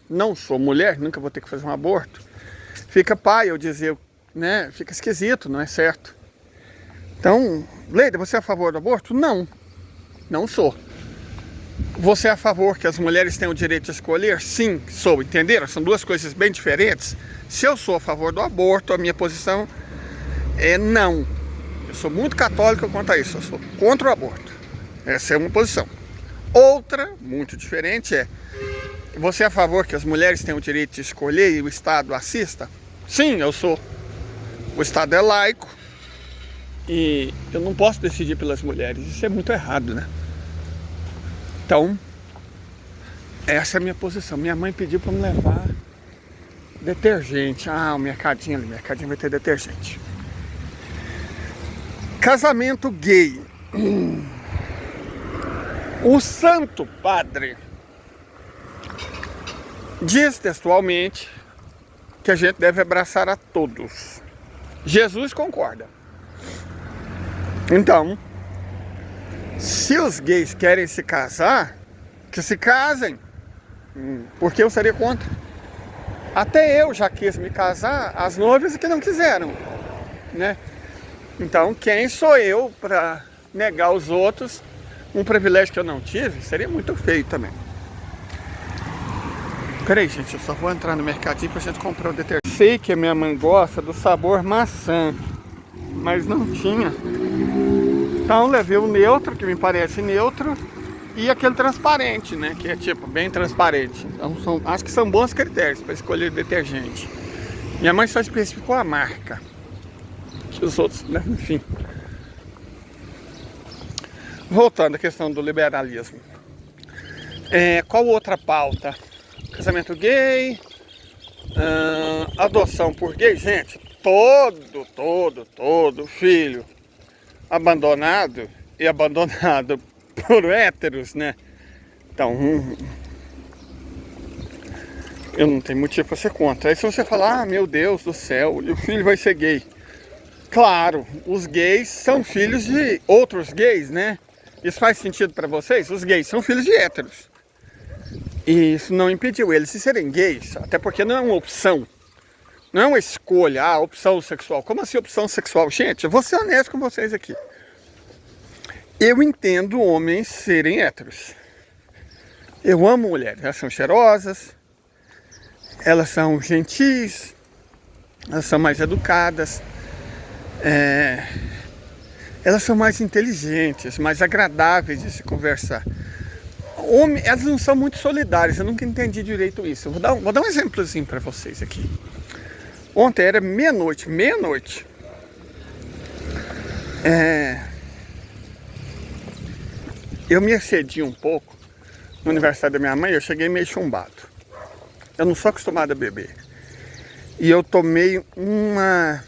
não sou mulher, nunca vou ter que fazer um aborto, fica pai eu dizer, né? Fica esquisito, não é certo. Então, Leida, você é a favor do aborto? Não, não sou. Você é a favor que as mulheres tenham o direito de escolher? Sim, sou, entenderam? São duas coisas bem diferentes. Se eu sou a favor do aborto, a minha posição é não. Eu sou muito católico quanto a isso, eu sou contra o aborto. Essa é uma posição. Outra, muito diferente, é: você é a favor que as mulheres tenham o direito de escolher e o Estado assista? Sim, eu sou. O Estado é laico e eu não posso decidir pelas mulheres. Isso é muito errado, né? Então, essa é a minha posição. Minha mãe pediu para me levar detergente. Ah, o mercadinho ali, o mercadinho vai ter detergente. Casamento gay. O Santo Padre diz textualmente que a gente deve abraçar a todos. Jesus concorda. Então, se os gays querem se casar, que se casem. Porque eu seria contra. Até eu já quis me casar, as noivas que não quiseram, né? Então, quem sou eu para negar aos outros um privilégio que eu não tive? Seria muito feio também. Peraí, gente, eu só vou entrar no mercadinho pra gente comprar o detergente. Sei que a minha mãe gosta do sabor maçã, mas não tinha. Então levei o neutro, que me parece neutro, e aquele transparente, né? Que é tipo, bem transparente. Então acho que são bons critérios para escolher detergente. Minha mãe só especificou a marca. Que os outros, né? Enfim. Voltando à questão do liberalismo. Qual outra pauta? Casamento gay, adoção por gay. Gente, todo filho abandonado e abandonado por héteros, né? Então, eu não tenho motivo para ser contra. Aí se você falar, ah, meu Deus do céu, o filho vai ser gay. Claro, os gays são filhos de outros gays, né? Isso faz sentido para vocês? Os gays são filhos de héteros. E isso não impediu eles de serem gays, até porque não é uma opção. Não é uma escolha, opção sexual. Como assim opção sexual? Gente, eu vou ser honesto com vocês aqui. Eu entendo homens serem héteros. Eu amo mulheres, elas são cheirosas, elas são gentis, elas são mais educadas, elas são mais inteligentes, mais agradáveis de se conversar. Elas não são muito solidárias, eu nunca entendi direito isso. Vou dar um exemplozinho para vocês aqui. Ontem era meia-noite. Eu me excedi um pouco no aniversário da minha mãe, eu cheguei meio chumbado. Eu não sou acostumado a beber. E eu tomei uma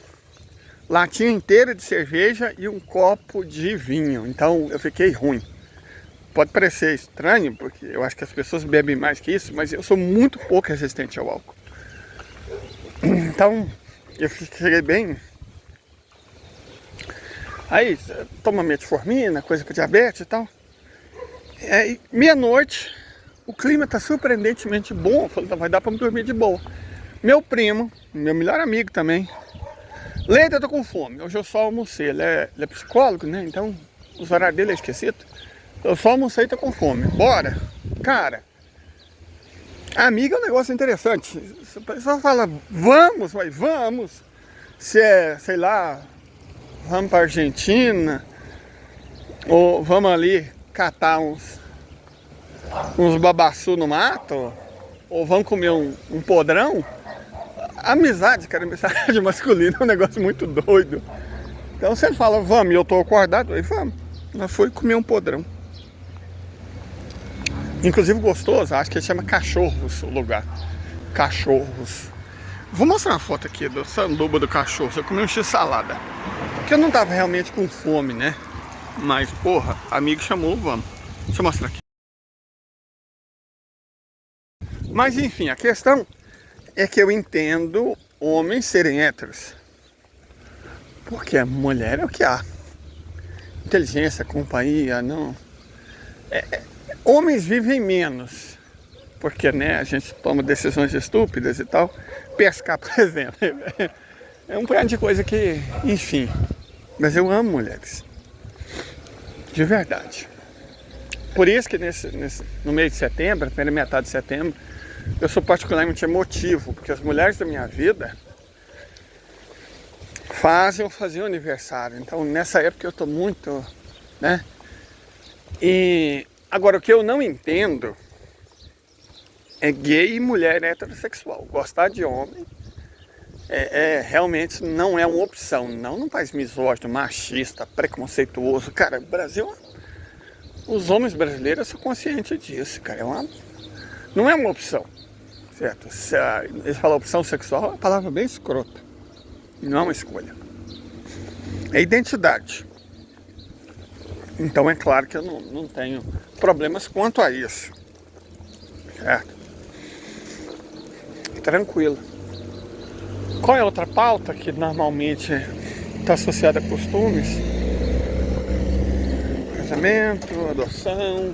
latinha inteira de cerveja e um copo de vinho. Então eu fiquei ruim. Pode parecer estranho, porque eu acho que as pessoas bebem mais que isso, mas eu sou muito pouco resistente ao álcool. Então, eu cheguei bem. Aí, toma metformina, coisa para diabetes e tal. Meia-noite, o clima tá surpreendentemente bom. Eu falei, vai dar para me dormir de boa. Meu primo, meu melhor amigo também. Leite, eu tô com fome. Hoje eu só almocei. Ele é psicólogo, né? Então, os horários dele é esquecido. Eu só almocei e tô com fome. Bora! Cara, amiga é um negócio interessante. A pessoa fala, vamos, mas vamos. Se é, sei lá, vamos pra Argentina, ou vamos ali catar uns babaçu no mato, ou vamos comer um podrão. Amizade, cara, amizade masculina é um negócio muito doido. Então você fala, vamos, e eu tô acordado, aí vamos. Nós foi comer um podrão. Inclusive gostoso, acho que ele chama Cachorros o lugar. Cachorros. Vou mostrar uma foto aqui do sanduba do cachorro. Eu comi um x-salada. Porque eu não tava realmente com fome, né? Mas, porra, amigo chamou, vamos. Deixa eu mostrar aqui. Mas enfim, a questão é que eu entendo homens serem héteros. Porque a mulher é o que há. Inteligência, companhia, não... Homens vivem menos, porque, né, a gente toma decisões estúpidas e tal. Pescar, por exemplo, é um punhado de coisa que, enfim. Mas eu amo mulheres, de verdade. Por isso que no mês de setembro, primeira metade de setembro, eu sou particularmente emotivo, porque as mulheres da minha vida faziam aniversário. Então, nessa época eu estou muito, né? E agora, o que eu não entendo é gay e mulher heterossexual. Gostar de homem realmente não é uma opção. Não num país misógino, machista, preconceituoso. Cara, o Brasil, os homens brasileiros são conscientes disso, cara. Não é uma opção, certo? Eles falam opção sexual, é uma palavra bem escrota. Não é uma escolha. É identidade. Então é claro que eu não tenho problemas quanto a isso. Certo? Tranquilo. Qual é a outra pauta que normalmente está associada a costumes? Casamento, adoção.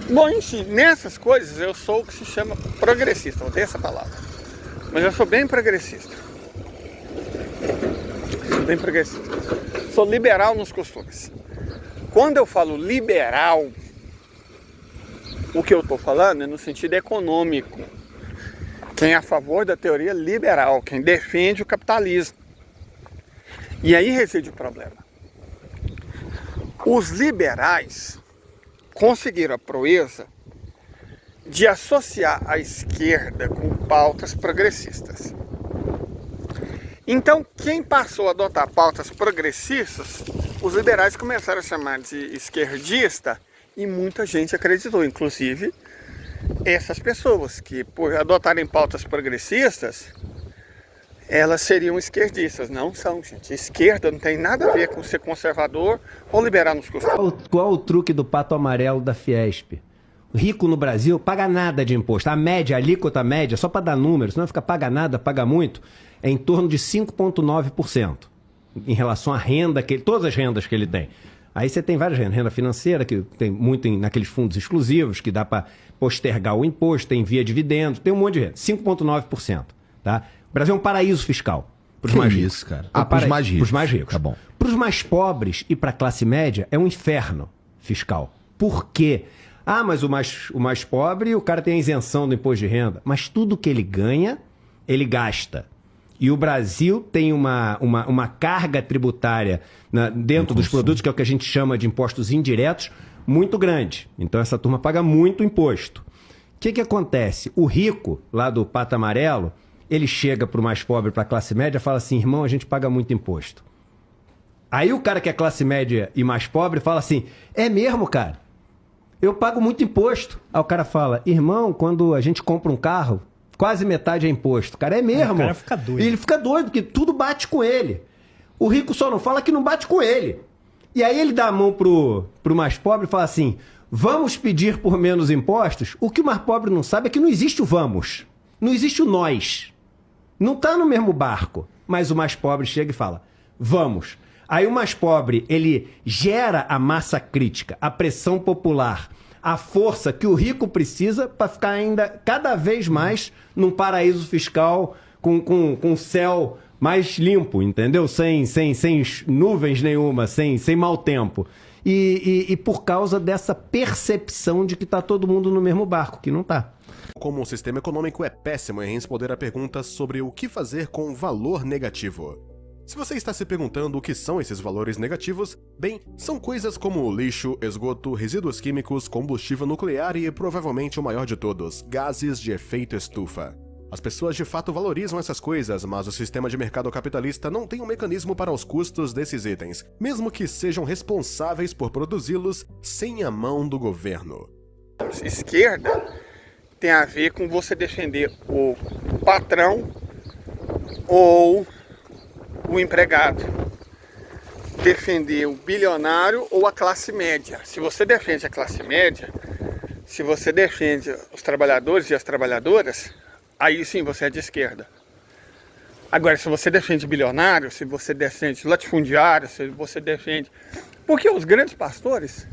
Bom, enfim, nessas coisas eu sou o que se chama progressista. Não tem essa palavra. Mas eu sou bem progressista. Sou bem progressista. Sou liberal nos costumes. Quando eu falo liberal, o que eu estou falando é no sentido econômico. Quem é a favor da teoria liberal, quem defende o capitalismo. E aí reside o problema. Os liberais conseguiram a proeza de associar a esquerda com pautas progressistas. Então, quem passou a adotar pautas progressistas, os liberais começaram a chamar de esquerdista e muita gente acreditou, inclusive essas pessoas que, por adotarem pautas progressistas, elas seriam esquerdistas. Não são, gente. Esquerda não tem nada a ver com ser conservador ou liberal nos costumes. Qual o truque do pato amarelo da Fiesp? rico no Brasil paga nada de imposto. A média, a alíquota média, só para dar números, senão fica paga nada, paga muito, é em torno de 5,9% em relação à renda, todas as rendas que ele tem. Aí você tem várias rendas. Renda financeira, que tem muito naqueles fundos exclusivos, que dá para postergar o imposto, tem via dividendos, tem um monte de renda. 5,9%. Tá? O Brasil é um paraíso fiscal. Para os mais ricos, cara. Para os mais ricos. Para os mais ricos. Tá bom. Para os mais pobres e para a classe média, é um inferno fiscal. Por quê? Ah, mas o mais pobre, o cara tem a isenção do imposto de renda. Mas tudo que ele ganha, ele gasta. E o Brasil tem uma carga tributária dentro dos produtos, que é o que a gente chama de impostos indiretos, muito grande. Então essa turma paga muito imposto. O que acontece? O rico, lá do Pata Amarelo, ele chega para o mais pobre, para a classe média, e fala assim, irmão, a gente paga muito imposto. Aí o cara que é classe média e mais pobre fala assim, é mesmo, cara? Eu pago muito imposto. Aí o cara fala, irmão, quando a gente compra um carro, quase metade é imposto. Cara, é mesmo. O cara fica doido. E ele fica doido, porque tudo bate com ele. O rico só não fala que não bate com ele. E aí ele dá a mão pro mais pobre e fala assim, vamos pedir por menos impostos? O que o mais pobre não sabe é que não existe o vamos. Não existe o nós. Não tá no mesmo barco. Mas o mais pobre chega e fala, vamos. Aí o mais pobre, ele gera a massa crítica, a pressão popular, a força que o rico precisa para ficar ainda cada vez mais num paraíso fiscal com céu mais limpo, entendeu? Sem nuvens nenhuma, sem mau tempo. E por causa dessa percepção de que está todo mundo no mesmo barco, que não está. Como o sistema econômico é péssimo em responder a perguntas sobre o que fazer com valor negativo. Se você está se perguntando o que são esses valores negativos, bem, são coisas como lixo, esgoto, resíduos químicos, combustível nuclear e, provavelmente o maior de todos, gases de efeito estufa. As pessoas de fato valorizam essas coisas, mas o sistema de mercado capitalista não tem um mecanismo para os custos desses itens, mesmo que sejam responsáveis por produzi-los sem a mão do governo. Esquerda tem a ver com você defender o patrão ou o empregado, defender o bilionário ou a classe média. Se você defende a classe média, se você defende os trabalhadores e as trabalhadoras, aí sim você é de esquerda. Agora, se você defende bilionário, se você defende latifundiário, se você defende... Porque os grandes pastores,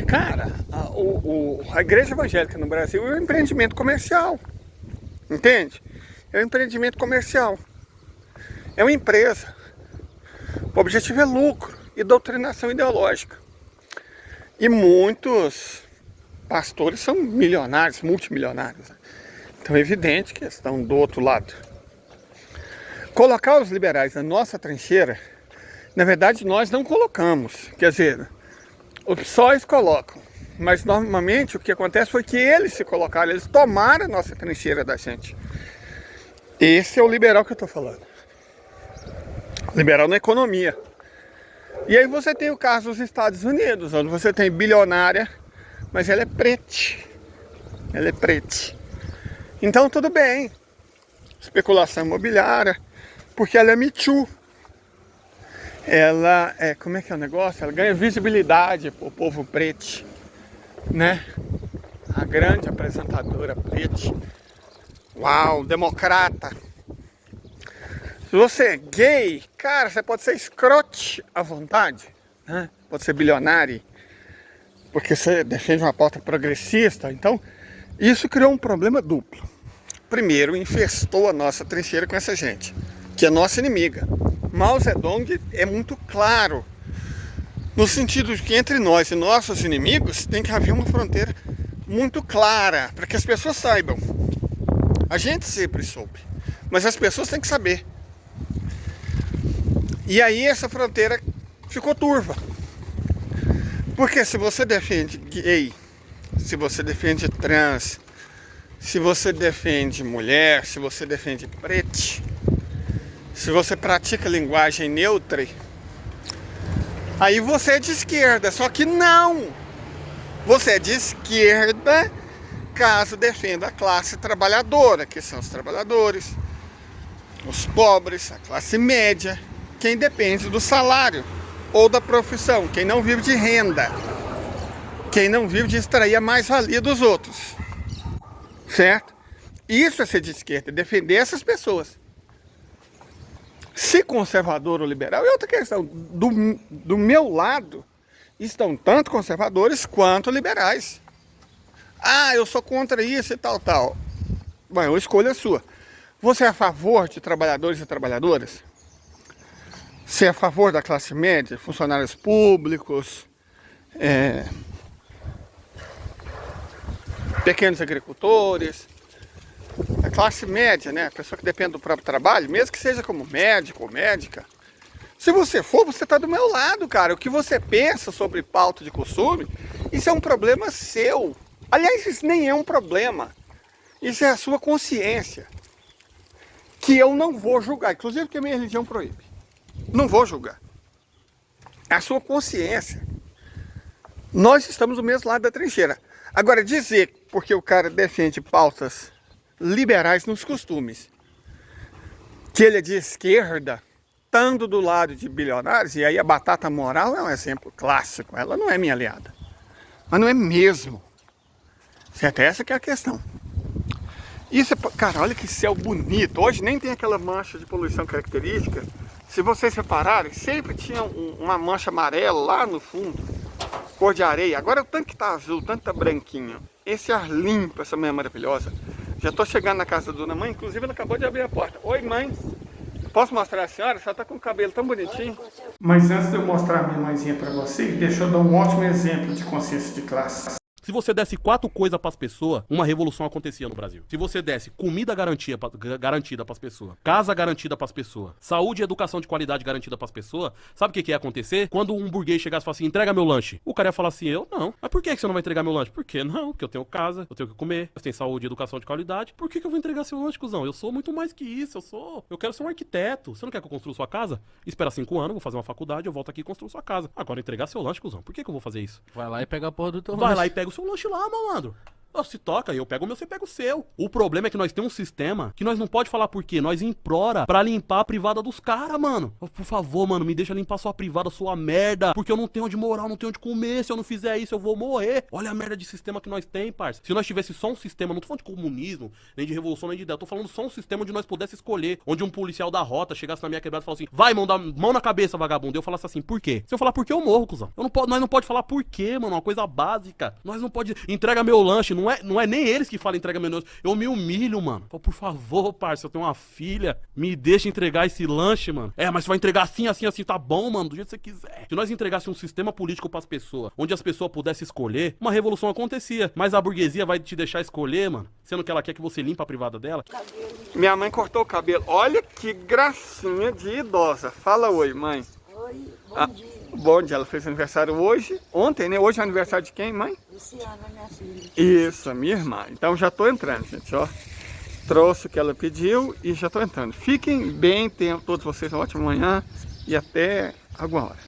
cara, a igreja evangélica no Brasil é um empreendimento comercial, entende? É um empreendimento comercial. É uma empresa. O objetivo é lucro e doutrinação ideológica. E muitos pastores são milionários, multimilionários. Então é evidente que estão do outro lado. Colocar os liberais na nossa trincheira, na verdade nós não colocamos. Quer dizer, os PSOEs colocam. Mas normalmente o que acontece foi que eles se colocaram, eles tomaram a nossa trincheira da gente. Esse é o liberal que eu estou falando. Liberal na economia. E aí você tem o caso dos Estados Unidos, onde você tem bilionária, mas ela é preta. Ela é preta. Então tudo bem. Especulação imobiliária, porque ela é Me Too. Ela é, como é que é o negócio? Ela ganha visibilidade pro povo preto, né? A grande apresentadora preta. Uau, democrata. Se você é gay, cara, você pode ser escrote à vontade, né? Pode ser bilionário, porque você defende uma pauta progressista. Então, isso criou um problema duplo. Primeiro, infestou a nossa trincheira com essa gente, que é nossa inimiga. Mao Zedong é muito claro, no sentido de que entre nós e nossos inimigos tem que haver uma fronteira muito clara, para que as pessoas saibam. A gente sempre soube, mas as pessoas têm que saber. E aí essa fronteira ficou turva. Porque se você defende gay, se você defende trans, se você defende mulher, se você defende preto, se você pratica linguagem neutra, aí você é de esquerda. Só que não! Você é de esquerda caso defenda a classe trabalhadora, que são os trabalhadores, os pobres, a classe média, quem depende do salário ou da profissão, quem não vive de renda. Quem não vive de extrair a mais-valia dos outros. Certo? Isso é ser de esquerda, defender essas pessoas. Se conservador ou liberal é outra questão. Do meu lado estão tanto conservadores quanto liberais. Ah, eu sou contra isso e tal. Bom, a escolha é sua. Você é a favor de trabalhadores e trabalhadoras? Você é a favor da classe média, funcionários públicos, pequenos agricultores, a classe média, né? A pessoa que depende do próprio trabalho, mesmo que seja como médico ou médica. Se você for, você está do meu lado, cara. O que você pensa sobre pauta de consumo, isso é um problema seu. Aliás, isso nem é um problema. Isso é a sua consciência. Que eu não vou julgar, inclusive porque a minha religião proíbe. Não vou julgar. É a sua consciência. Nós estamos do mesmo lado da trincheira. Agora, dizer porque o cara defende pautas liberais nos costumes, que ele é de esquerda, estando do lado de bilionários, e aí a batata moral é um exemplo clássico. Ela não é minha aliada. Mas não é mesmo. Certo? Essa que é a questão. Isso é, cara, olha que céu bonito. Hoje nem tem aquela mancha de poluição característica. Se vocês repararem, sempre tinha uma mancha amarela lá no fundo, cor de areia. Agora o tanque tá azul, o tanque tá branquinho. Esse ar limpo, essa manhã maravilhosa. Já tô chegando na casa da dona mãe, inclusive ela acabou de abrir a porta. Oi, mãe. Posso mostrar a senhora? A senhora tá com o cabelo tão bonitinho. Mas antes de eu mostrar a minha mãezinha para você, deixa eu dar um ótimo exemplo de consciência de classe. Se você desse 4 coisas pras pessoas, uma revolução acontecia no Brasil. Se você desse comida garantida pras pessoas, casa garantida pras pessoas, saúde e educação de qualidade garantida pras pessoas, sabe o que ia acontecer? Quando um burguês chegasse e falasse assim, entrega meu lanche. O cara ia falar assim, eu não. Mas por que você não vai entregar meu lanche? Por quê? Não, porque eu tenho casa, eu tenho que comer, eu tenho saúde e educação de qualidade. Por que eu vou entregar seu lanche, cuzão? Eu sou muito mais que isso, eu quero ser um arquiteto. Você não quer que eu construa sua casa? Espera 5 anos, vou fazer uma faculdade, eu volto aqui e construo sua casa. Agora entregar seu lanche, cuzão. Por que eu vou fazer isso? Vai lá e pega a porra do teu Vai lanche. lá e pega o seu lanche lá, malandro. Se toca, eu pego o meu, você pega o seu. O problema é que nós temos um sistema que nós não pode falar por quê. Nós implora pra limpar a privada dos caras, mano. Por favor, mano, me deixa limpar sua privada, sua merda. Porque eu não tenho onde morar, eu não tenho onde comer. Se eu não fizer isso, eu vou morrer. Olha a merda de sistema que nós tem, parça. Se nós tivesse só um sistema, não tô falando de comunismo, nem de revolução, nem de ideia. Eu tô falando só um sistema onde nós pudéssemos escolher. Onde um policial da rota chegasse na minha quebrada e falasse assim, vai, mão na cabeça, vagabundo. Eu falasse assim, por quê? Se eu falar por quê, eu morro, cuzão. Nós não pode falar por quê, mano. Uma coisa básica. Nós não pode... Entrega meu lanche. Não é nem eles que falam entrega meu lanche. Eu me humilho, mano. Por favor, parça, eu tenho uma filha. Me deixa entregar esse lanche, mano. Mas você vai entregar assim, assim, assim. Tá bom, mano, do jeito que você quiser. Se nós entregássemos um sistema político pras pessoas, onde as pessoas pudessem escolher, uma revolução acontecia. Mas a burguesia vai te deixar escolher, mano, sendo que ela quer que você limpe a privada dela. Minha mãe cortou o cabelo. Olha que gracinha de idosa. Fala oi, mãe. Oi, bom dia. Bom dia, ela fez aniversário hoje, ontem, né? Hoje é aniversário de quem, mãe? Luciana, minha filha. Isso, minha irmã. Então já tô entrando, gente, ó. Trouxe o que ela pediu e já tô entrando. Fiquem bem, tenham todos vocês uma ótima manhã e até alguma hora.